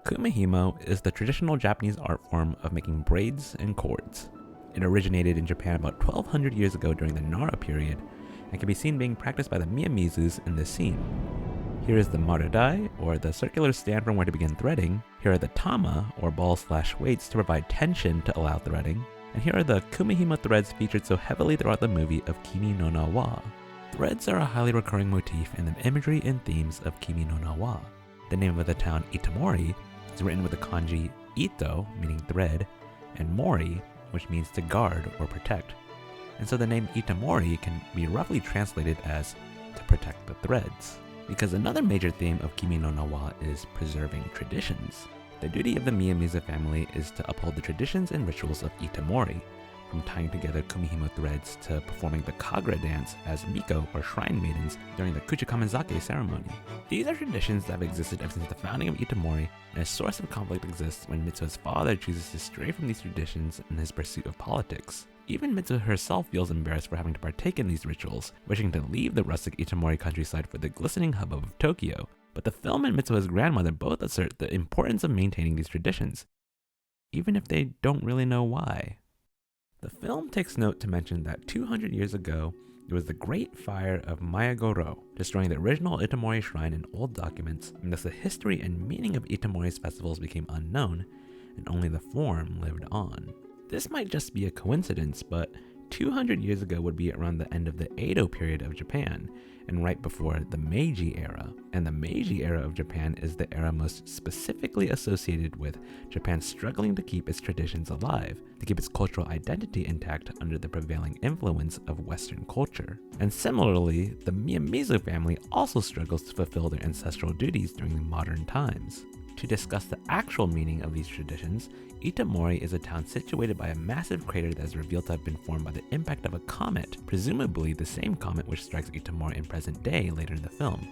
Kumihimo is the traditional Japanese art form of making braids and cords. It originated in Japan about 1200 years ago during the Nara period and can be seen being practiced by the Miyamizus in this scene. Here is the marudai, or the circular stand from where to begin threading. Here are the tama, or balls/weights to provide tension to allow threading. And here are the Kumihimo threads featured so heavily throughout the movie of Kimi no Na wa. Threads are a highly recurring motif in the imagery and themes of Kimi no Na wa. The name of the town Itomori is written with the kanji ito, meaning thread, and mori, which means to guard or protect. And so the name Itomori can be roughly translated as to protect the threads. Because another major theme of Kimi no Na wa is preserving traditions. The duty of the Miyamizu family is to uphold the traditions and rituals of Itomori, from tying together Kumihimo threads to performing the Kagura dance as Miko or shrine maidens during the Kuchikamizake ceremony. These are traditions that have existed ever since the founding of Itomori, and a source of conflict exists when Mitsuo's father chooses to stray from these traditions in his pursuit of politics. Even Mitsuo herself feels embarrassed for having to partake in these rituals, wishing to leave the rustic Itomori countryside for the glistening hubbub of Tokyo. But the film and Mitsuo's grandmother both assert the importance of maintaining these traditions, even if they don't really know why. The film takes note to mention that 200 years ago, there was the Great Fire of Mayagoro, destroying the original Itomori shrine in old documents, and thus the history and meaning of Itomori's festivals became unknown, and only the form lived on. This might just be a coincidence, but 200 years ago would be around the end of the Edo period of Japan, and right before the Meiji era. And the Meiji era of Japan is the era most specifically associated with Japan struggling to keep its traditions alive, to keep its cultural identity intact under the prevailing influence of Western culture. And similarly, the Miyamizu family also struggles to fulfill their ancestral duties during modern times. To discuss the actual meaning of these traditions, Itomori is a town situated by a massive crater that is revealed to have been formed by the impact of a comet, presumably the same comet which strikes Itomori in present day later in the film,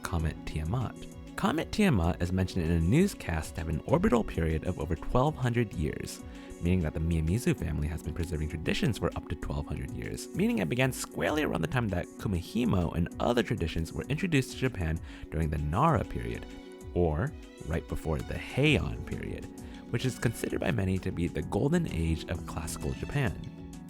Comet Tiamat. Comet Tiamat is mentioned in a newscast to have an orbital period of over 1200 years, meaning that the Miyamizu family has been preserving traditions for up to 1200 years, meaning it began squarely around the time that Kumihimo and other traditions were introduced to Japan during the Nara period, or right before the Heian period, which is considered by many to be the golden age of classical Japan.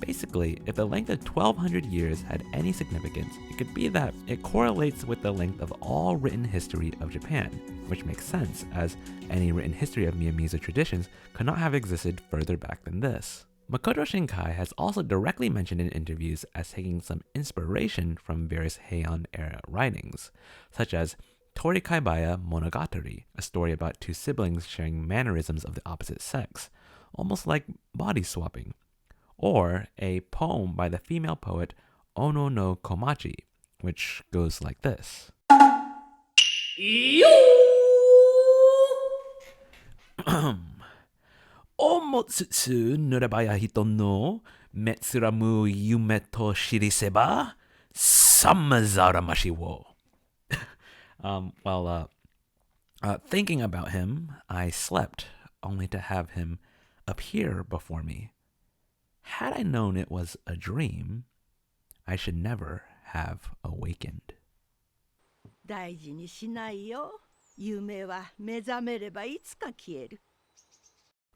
Basically, if the length of 1200 years had any significance, it could be that it correlates with the length of all written history of Japan, which makes sense, as any written history of Miyamizu traditions could not have existed further back than this. Makoto Shinkai has also directly mentioned in interviews as taking some inspiration from various Heian-era writings, such as Tori Kaibaya Monogatari, a story about two siblings sharing mannerisms of the opposite sex, almost like body swapping, or a poem by the female poet Ono no Komachi, which goes like this. Omotsutsu nurabaya hito no metsuramu yume to shiriseba samazaramashi wo. While thinking about him, I slept, only to have him appear before me. Had I known it was a dream, I should never have awakened. 大事にしないよ。夢は目覚めればいつか消える。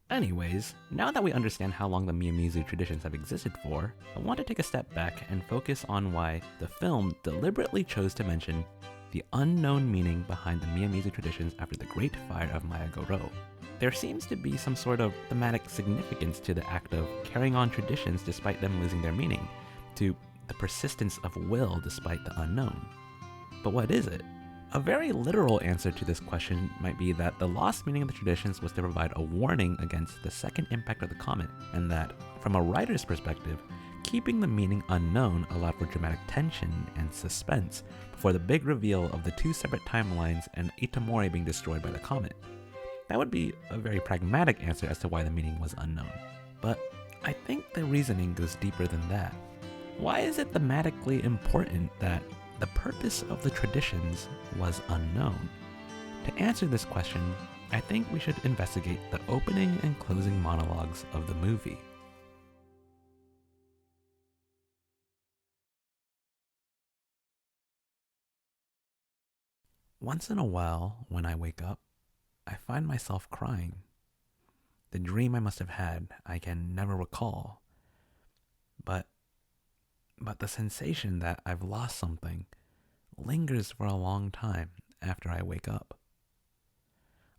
Anyways, now that we understand how long the Miyamizu traditions have existed for, I want to take a step back and focus on why the film deliberately chose to mention the unknown meaning behind the Miyamizu traditions after the Great Fire of Mayagoro. There seems to be some sort of thematic significance to the act of carrying on traditions despite them losing their meaning, to the persistence of will despite the unknown. But what is it? A very literal answer to this question might be that the lost meaning of the traditions was to provide a warning against the second impact of the comet, and that, from a writer's perspective, keeping the meaning unknown allowed for dramatic tension and suspense before the big reveal of the two separate timelines and Itomori being destroyed by the comet. That would be a very pragmatic answer as to why the meaning was unknown. But I think the reasoning goes deeper than that. Why is it thematically important that the purpose of the traditions was unknown? To answer this question, I think we should investigate the opening and closing monologues of the movie. Once in a while, when I wake up, I find myself crying. The dream I must have had, I can never recall. But the sensation that I've lost something lingers for a long time after I wake up.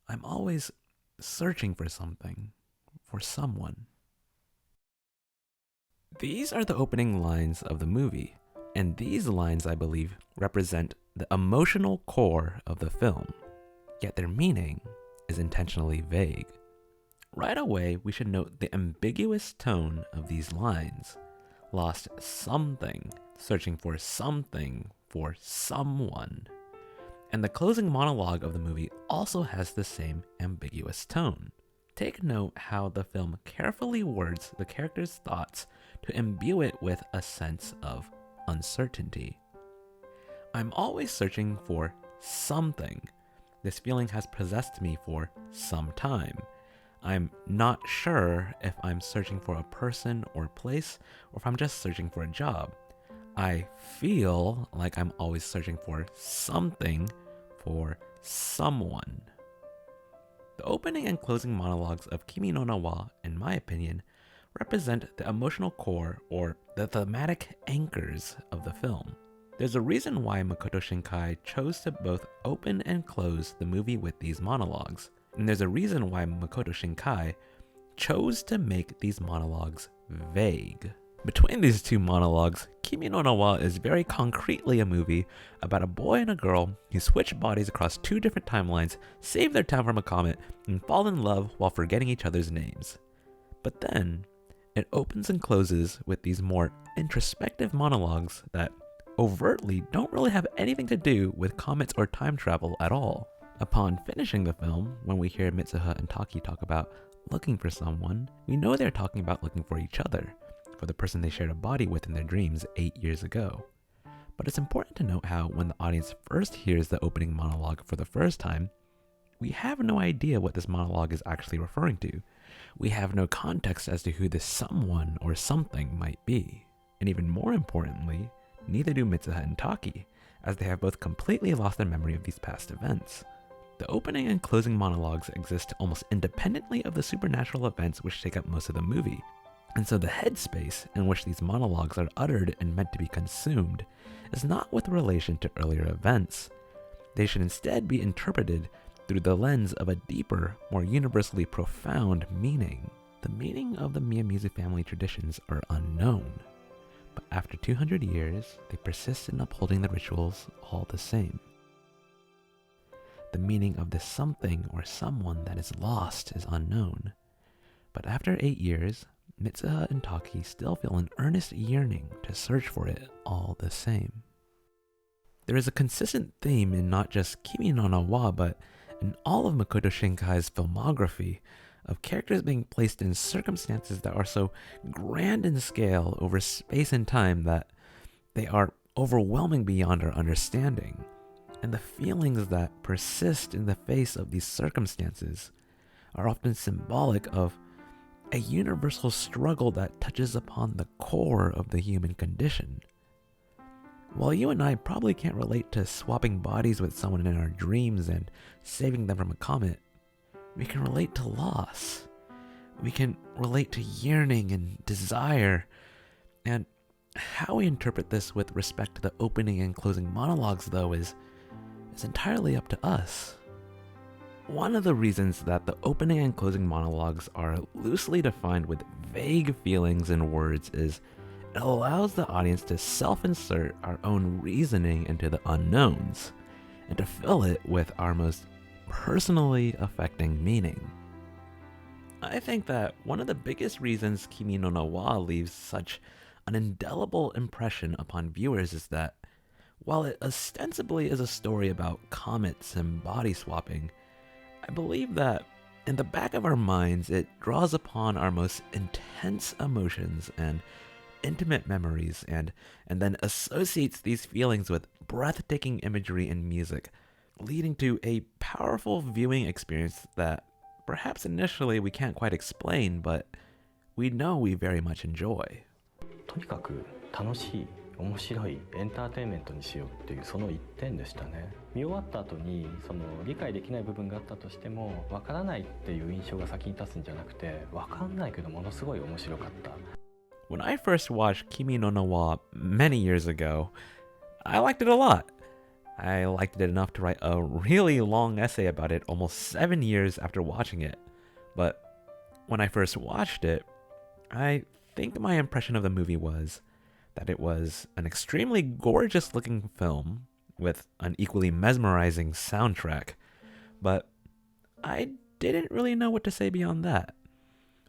I'm always searching for something, for someone. These are the opening lines of the movie, and these lines, I believe, represent the emotional core of the film, yet their meaning is intentionally vague. Right away, we should note the ambiguous tone of these lines. Lost something, searching for something, for someone. And the closing monologue of the movie also has the same ambiguous tone. Take note how the film carefully words the character's thoughts to imbue it with a sense of uncertainty. I'm always searching for something. This feeling has possessed me for some time. I'm not sure if I'm searching for a person or place, or if I'm just searching for a job. I feel like I'm always searching for something, for someone. The opening and closing monologues of Kimi no Na wa, in my opinion, represent the emotional core or the thematic anchors of the film. There's a reason why Makoto Shinkai chose to both open and close the movie with these monologues. And there's a reason why Makoto Shinkai chose to make these monologues vague. Between these two monologues, Kimi no Na wa is very concretely a movie about a boy and a girl who switch bodies across two different timelines, save their town from a comet, and fall in love while forgetting each other's names. But then, it opens and closes with these more introspective monologues that overtly don't really have anything to do with comets or time travel at all. Upon finishing the film, when we hear Mitsuha and Taki talk about looking for someone, we know they're talking about looking for each other, for the person they shared a body with in their dreams 8 years ago. But it's important to note how when the audience first hears the opening monologue for the first time, we have no idea what this monologue is actually referring to. We have no context as to who this someone or something might be. And even more importantly, neither do Mitsuha and Taki, as they have both completely lost their memory of these past events. The opening and closing monologues exist almost independently of the supernatural events which take up most of the movie, and so the headspace in which these monologues are uttered and meant to be consumed is not with relation to earlier events. They should instead be interpreted through the lens of a deeper, more universally profound meaning. The meaning of the Miyamizu family traditions are unknown, but after 200 years, they persist in upholding the rituals all the same. The meaning of this something or someone that is lost is unknown, but after 8 years, Mitsuha and Taki still feel an earnest yearning to search for it all the same. There is a consistent theme in not just Kimi no Na wa, but in all of Makoto Shinkai's filmography of characters being placed in circumstances that are so grand in scale over space and time that they are overwhelming beyond our understanding. And the feelings that persist in the face of these circumstances are often symbolic of a universal struggle that touches upon the core of the human condition. While you and I probably can't relate to swapping bodies with someone in our dreams and saving them from a comet, we can relate to loss. We can relate to yearning and desire. And how we interpret this with respect to the opening and closing monologues, though, is entirely up to us. One of the reasons that the opening and closing monologues are loosely defined with vague feelings and words is it allows the audience to self-insert our own reasoning into the unknowns and to fill it with our most personally affecting meaning. I think that one of the biggest reasons Kimi no Na wa leaves such an indelible impression upon viewers is that while it ostensibly is a story about comets and body swapping, I believe that in the back of our minds it draws upon our most intense emotions and intimate memories and then associates these feelings with breathtaking imagery and music, leading to a powerful viewing experience that perhaps initially we can't quite explain, but we know we very much enjoy. とにかく楽しい面白いエンターテインメントにしようっていうその一点でしたね。見終わった後にその理解できない部分があったとしてもわからないっていう印象が先に立つんじゃなくて、わかんないけどものすごい面白かった。 When I first watched Kimi no Na wa many years ago, I liked it a lot. I liked it enough to write a really long essay about it almost 7 years after watching it. But when I first watched it, I think my impression of the movie was that it was an extremely gorgeous looking film with an equally mesmerizing soundtrack. But I didn't really know what to say beyond that.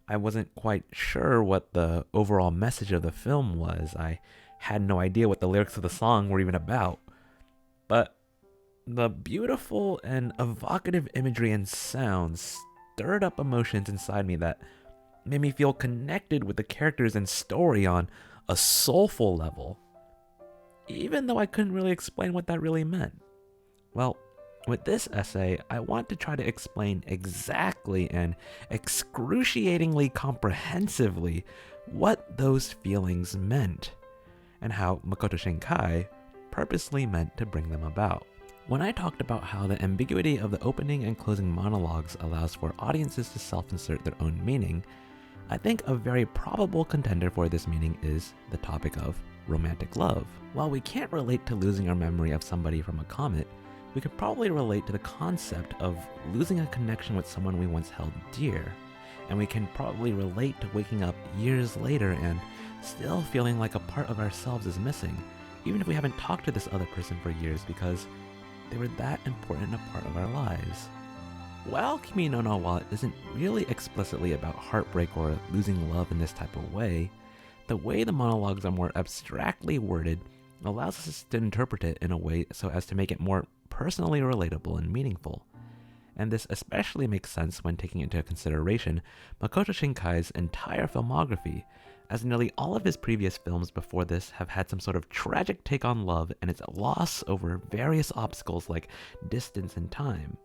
I wasn't quite sure what the overall message of the film was. I had no idea what the lyrics of the song were even about. But the beautiful and evocative imagery and sounds stirred up emotions inside me that made me feel connected with the characters and story on a soulful level, even though I couldn't really explain what that really meant. Well, with this essay, I want to try to explain exactly and excruciatingly comprehensively what those feelings meant, and how Makoto Shinkai purposely meant to bring them about. When I talked about how the ambiguity of the opening and closing monologues allows for audiences to self-insert their own meaning, I think a very probable contender for this meaning is the topic of romantic love. While we can't relate to losing our memory of somebody from a comet, we could probably relate to the concept of losing a connection with someone we once held dear, and we can probably relate to waking up years later and still feeling like a part of ourselves is missing, even if we haven't talked to this other person for years because they were that important a part of our lives. While Kimi no Na wa isn't really explicitly about heartbreak or losing love in this type of way, the way the monologues are more abstractly worded allows us to interpret it in a way so as to make it more personally relatable and meaningful. And this especially makes sense when taking into consideration Makoto Shinkai's entire filmography, as nearly all of his previous films before this have had some sort of tragic take on love and its loss over various obstacles like distance and time.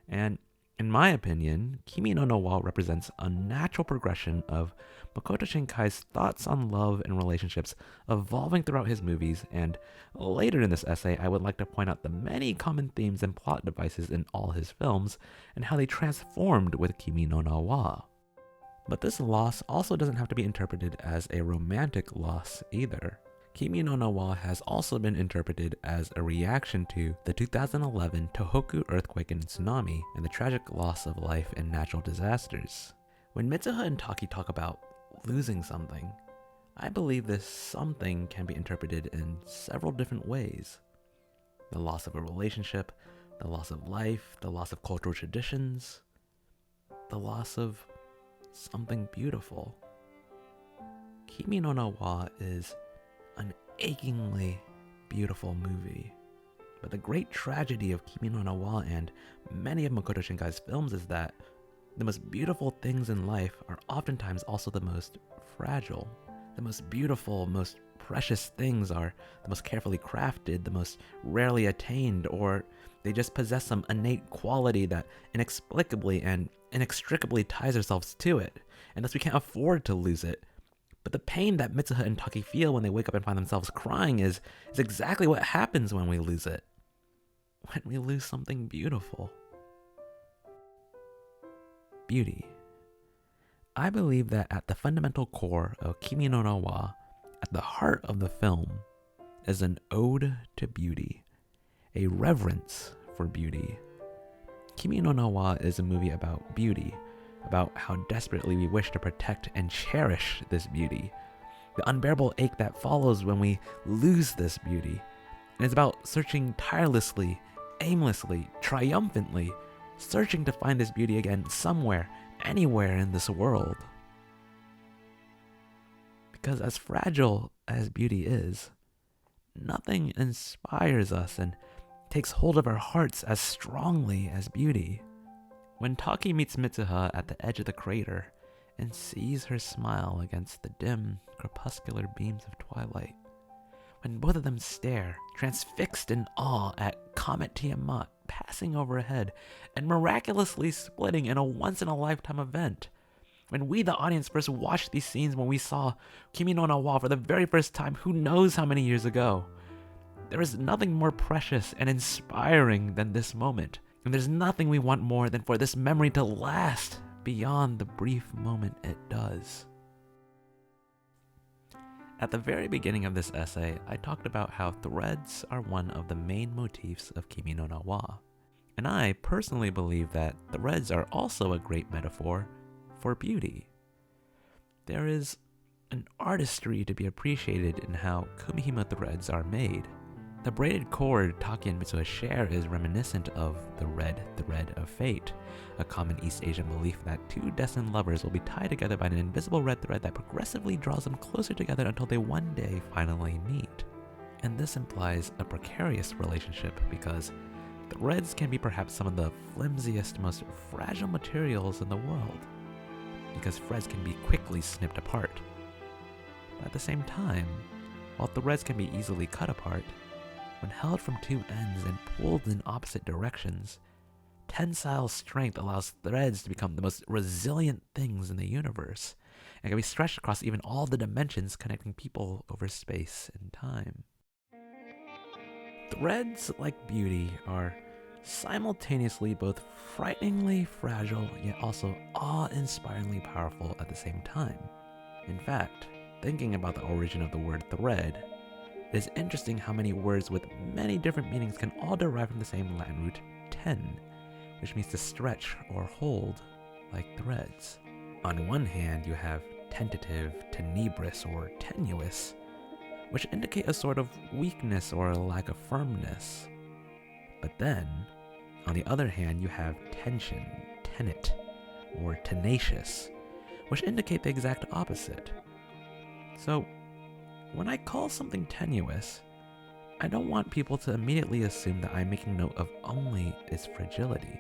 And in my opinion, Kimi no Na wa represents a natural progression of Makoto Shinkai's thoughts on love and relationships evolving throughout his movies, and later in this essay I would like to point out the many common themes and plot devices in all his films, and how they transformed with Kimi no Na wa. But this loss also doesn't have to be interpreted as a romantic loss either. Kimi no Na wa has also been interpreted as a reaction to the 2011 Tohoku earthquake and tsunami and the tragic loss of life in natural disasters. When Mitsuha and Taki talk about losing something, I believe this something can be interpreted in several different ways. The loss of a relationship, the loss of life, the loss of cultural traditions, the loss of something beautiful. Kimi no Na wa is an achingly beautiful movie. But the great tragedy of Kimi no Na wa and many of Makoto Shinkai's films is that the most beautiful things in life are oftentimes also the most fragile. The most beautiful, most precious things are the most carefully crafted, the most rarely attained, or they just possess some innate quality that inexplicably and inextricably ties ourselves to it, and thus we can't afford to lose it. But the pain that Mitsuha and Taki feel when they wake up and find themselves crying is exactly what happens when we lose it. When we lose something beautiful. Beauty. I believe that at the fundamental core of Kimi no Na wa, at the heart of the film, is an ode to beauty, a reverence for beauty. Kimi no Na wa is a movie about beauty, about how desperately we wish to protect and cherish this beauty, the unbearable ache that follows when we lose this beauty. And it's about searching tirelessly, aimlessly, triumphantly, searching to find this beauty again somewhere, anywhere in this world. Because as fragile as beauty is, nothing inspires us and takes hold of our hearts as strongly as beauty. When Taki meets Mitsuha at the edge of the crater and sees her smile against the dim, crepuscular beams of twilight, when both of them stare, transfixed in awe at Comet Tiamat passing overhead and miraculously splitting in a once-in-a-lifetime event, When we, the audience, first watched these scenes when we saw Kimi no Na wa for the very first time, who knows how many years ago. There is nothing more precious and inspiring than this moment. And there's nothing we want more than for this memory to last beyond the brief moment it does. At the very beginning of this essay, I talked about how threads are one of the main motifs of Kimi no Na wa. And I personally believe that threads are also a great metaphor for beauty. There is an artistry to be appreciated in how Kumihimo threads are made. The braided cord Taki and Mitsuha share is reminiscent of the red thread of fate, a common East Asian belief that two destined lovers will be tied together by an invisible red thread that progressively draws them closer together until they one day finally meet. And this implies a precarious relationship because threads can be perhaps some of the flimsiest, most fragile materials in the world, because threads can be quickly snipped apart. But at the same time, while threads can be easily cut apart, when held from two ends and pulled in opposite directions, tensile strength allows threads to become the most resilient things in the universe, and can be stretched across even all the dimensions connecting people over space and time. Threads, like beauty, are simultaneously both frighteningly fragile, yet also awe-inspiringly powerful at the same time. In fact, thinking about the origin of the word thread, it is interesting how many words with many different meanings can all derive from the same Latin root ten, which means to stretch or hold like threads. On one hand, you have tentative, tenebrous, or tenuous, which indicate a sort of weakness or a lack of firmness. But then, on the other hand, you have tension, tenet, or tenacious, which indicate the exact opposite. So, when I call something tenuous, I don't want people to immediately assume that I'm making note of only its fragility.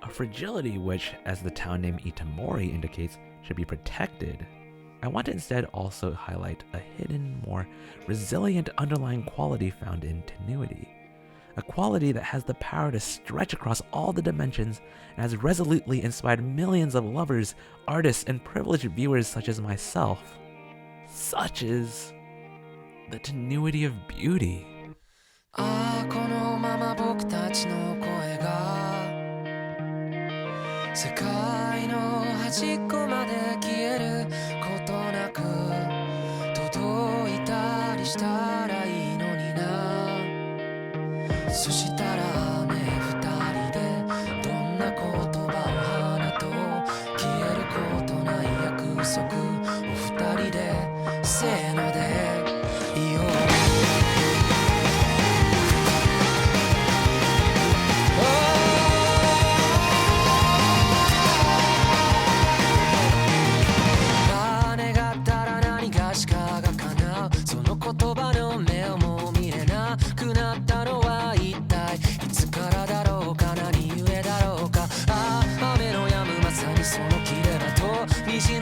A fragility which, as the town name Itamori indicates, should be protected. I want to instead also highlight a hidden, more resilient underlying quality found in tenuity. A quality that has the power to stretch across all the dimensions and has resolutely inspired millions of lovers, artists, and privileged viewers such as myself. Such is the tenuity of beauty. ああこのまま僕たちの声が世界の端っこまで消えることなく届いたりしたらいいのになそしたらね二人でどんな言葉を放とう消えることない約束お二人でせーのでいよう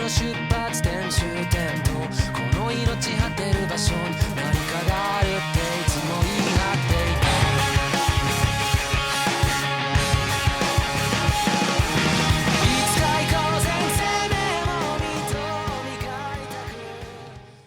出発点終点とこの命果てる場所に